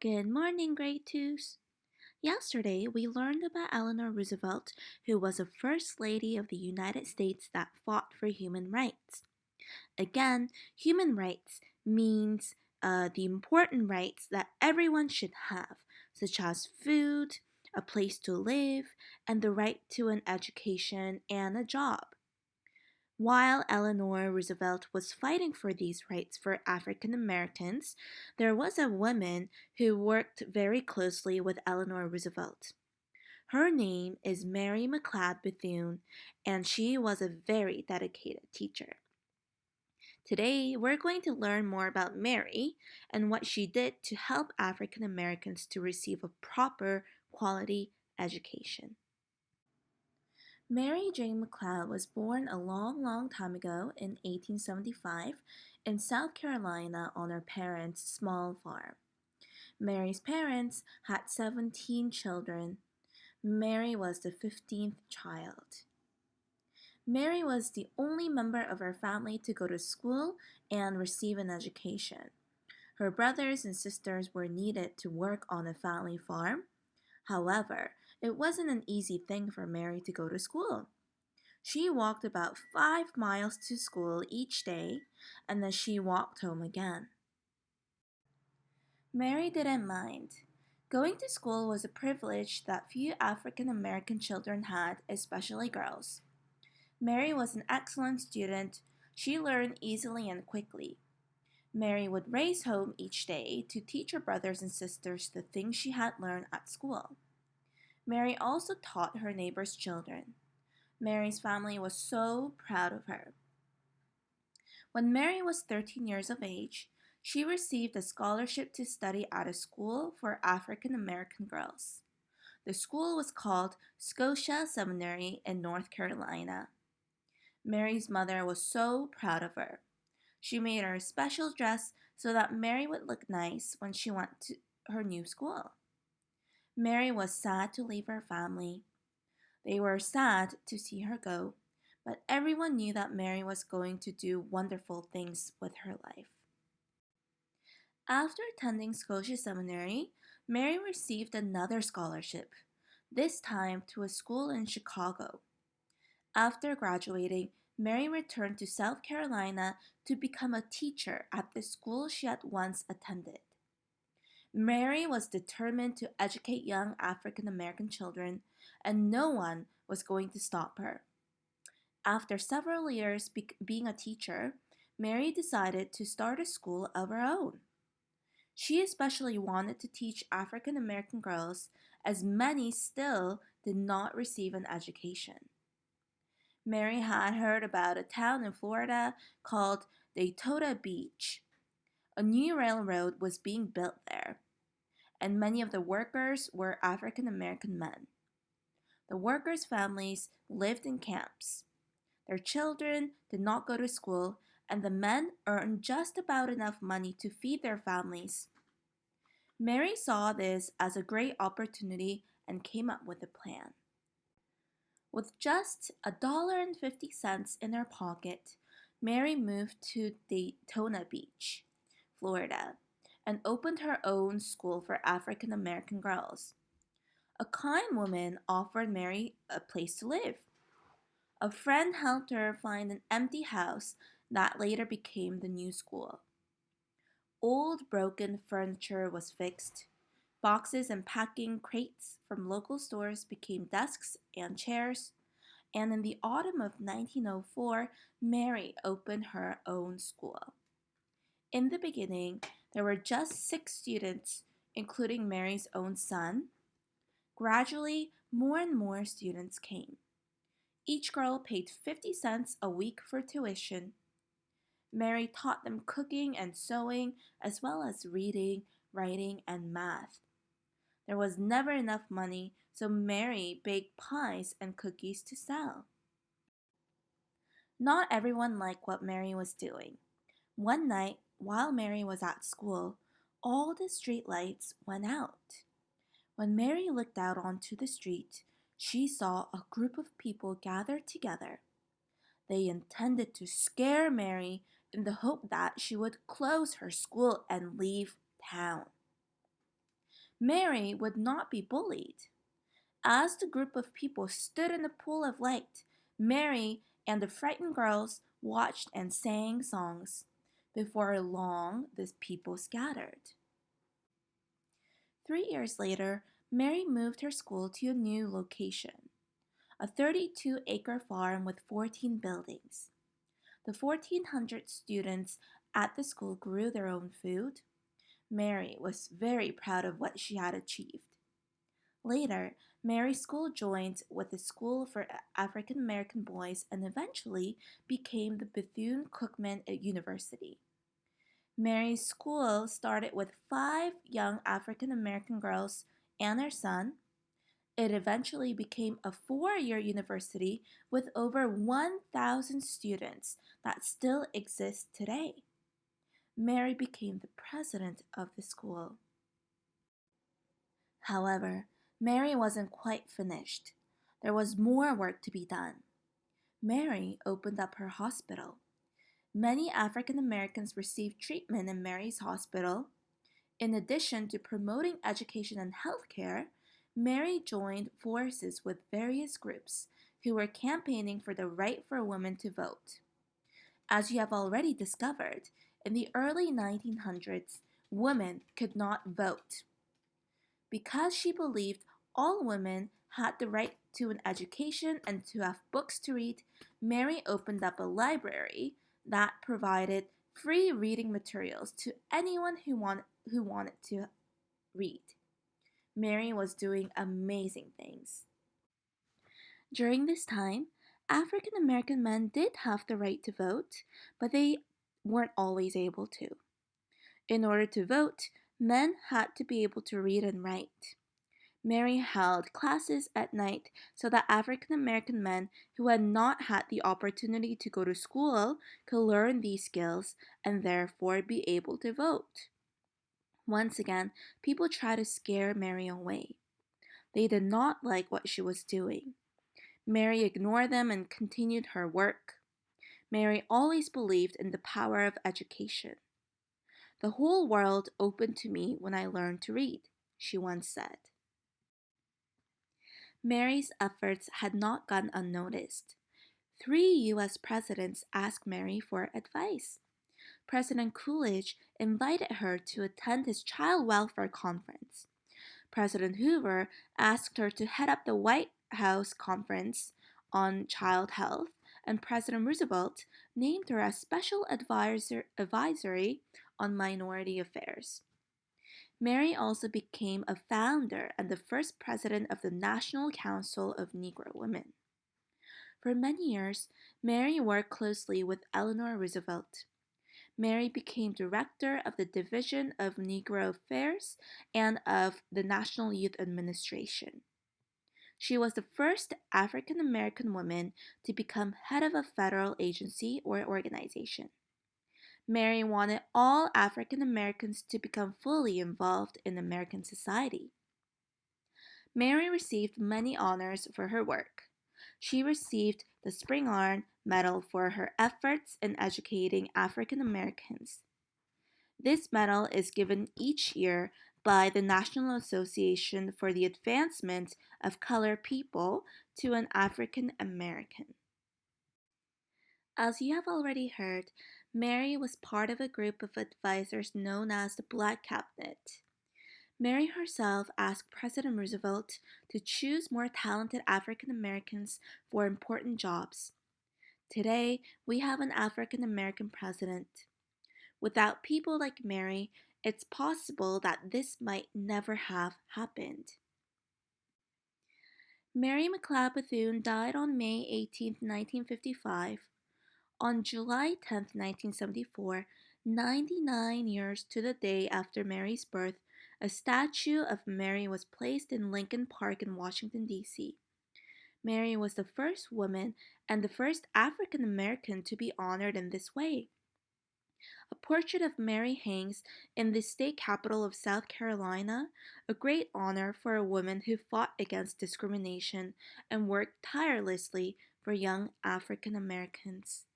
Good morning, grade twos. Yesterday, we learned about Eleanor Roosevelt, who was a First Lady of the United States that fought for human rights. Again, human rights means the important rights that everyone should have, such as food, a place to live, and the right to an education and a job. While Eleanor Roosevelt was fighting for these rights for African Americans, there was a woman who worked very closely with Eleanor Roosevelt. Her name is Mary McLeod Bethune, and she was a very dedicated teacher. Today, we're going to learn more about Mary and what she did to help African Americans to receive a proper quality education. Mary Jane McLeod was born a long time ago in 1875 in South Carolina on her parents' small farm. Mary's parents had 17 children. Mary was the 15th child. Mary was the only member of her family to go to school and receive an education. Her brothers and sisters were needed to work on the family farm. However, it wasn't an easy thing for Mary to go to school. She walked about 5 miles to school each day, and then she walked home again. Mary didn't mind. Going to school was a privilege that few African American children had, especially girls. Mary was an excellent student. She learned easily and quickly. Mary would race home each day to teach her brothers and sisters the things she had learned at school. Mary also taught her neighbors' children. Mary's family was so proud of her. When Mary was 13 years of age, she received a scholarship to study at a school for African American girls. The school was called Scotia Seminary in North Carolina. Mary's mother was so proud of her. She made her a special dress so that Mary would look nice when she went to her new school. Mary was sad to leave her family. They were sad to see her go, but everyone knew that Mary was going to do wonderful things with her life. After attending Scotia Seminary, Mary received another scholarship, this time to a school in Chicago. After graduating, Mary returned to South Carolina to become a teacher at the school she had once attended. Mary was determined to educate young African American children, and no one was going to stop her. After several years being a teacher, Mary decided to start a school of her own. She especially wanted to teach African American girls, as many still did not receive an education. Mary had heard about a town in Florida called Daytona Beach. A new railroad was being built there, and many of the workers were African American men. The workers' families lived in camps. Their children did not go to school, and the men earned just about enough money to feed their families. Mary saw this as a great opportunity and came up with a plan. With just $1.50 in her pocket, Mary moved to Daytona Beach, Florida, and opened her own school for African American girls. A kind woman offered Mary a place to live. A friend helped her find an empty house that later became the new school. Old broken furniture was fixed. Boxes and packing crates from local stores became desks and chairs. And in the autumn of 1904, Mary opened her own school. In the beginning, there were just 6 students, including Mary's own son. Gradually, more and more students came. Each girl paid 50 cents a week for tuition. Mary taught them cooking and sewing, as well as reading, writing, and math. There was never enough money, so Mary baked pies and cookies to sell. Not everyone liked what Mary was doing. One night, while Mary was at school, all the street lights went out. When Mary looked out onto the street, she saw a group of people gathered together. They intended to scare Mary in the hope that she would close her school and leave town. Mary would not be bullied. As the group of people stood in the pool of light, Mary and the frightened girls watched and sang songs. Before long, the people scattered. 3 years later, Mary moved her school to a new location, a 32-acre farm with 14 buildings. The 1,400 students at the school grew their own food. Mary was very proud of what she had achieved. Later, Mary's school joined with the School for African American Boys and eventually became the Bethune Cookman University. Mary's school started with 5 young African American girls and their son. It eventually became a 4-year university with over 1,000 students that still exists today. Mary became the president of the school. However, Mary wasn't quite finished. There was more work to be done. Mary opened up her hospital. Many African Americans received treatment in Mary's hospital. In addition to promoting education and healthcare, Mary joined forces with various groups who were campaigning for the right for women to vote. As you have already discovered, in the early 1900s, women could not vote. Because she believed all women had the right to an education and to have books to read, Mary opened up a library that provided free reading materials to anyone who wanted to read. Mary was doing amazing things. During this time, African American men did have the right to vote, but they weren't always able to. In order to vote, men had to be able to read and write. Mary held classes at night so that African American men who had not had the opportunity to go to school could learn these skills and therefore be able to vote. Once again, people tried to scare Mary away. They did not like what she was doing. Mary ignored them and continued her work. Mary always believed in the power of education. "The whole world opened to me when I learned to read," she once said. Mary's efforts had not gone unnoticed. 3 U.S. presidents asked Mary for advice. President Coolidge invited her to attend his child welfare conference. President Hoover asked her to head up the White House Conference on Child Health, and President Roosevelt named her as Special Advisory on Minority Affairs. Mary also became a founder and the first president of the National Council of Negro Women. For many years, Mary worked closely with Eleanor Roosevelt. Mary became director of the Division of Negro Affairs and of the National Youth Administration. She was the first African American woman to become head of a federal agency or organization. Mary wanted all African Americans to become fully involved in American society. Mary received many honors for her work. She received the Spingarn Medal for her efforts in educating African Americans. This medal is given each year by the National Association for the Advancement of Colored People to an African American. As you have already heard, Mary was part of a group of advisors known as the Black Cabinet. Mary herself asked President Roosevelt to choose more talented African Americans for important jobs. Today, we have an African American president. Without people like Mary, it's possible that this might never have happened. Mary McLeod Bethune died on May 18, 1955. On July 10, 1974, 99 years to the day after Mary's birth, a statue of Mary was placed in Lincoln Park in Washington, D.C. Mary was the first woman and the first African American to be honored in this way. A portrait of Mary hangs in the state capital of South Carolina, a great honor for a woman who fought against discrimination and worked tirelessly for young African Americans.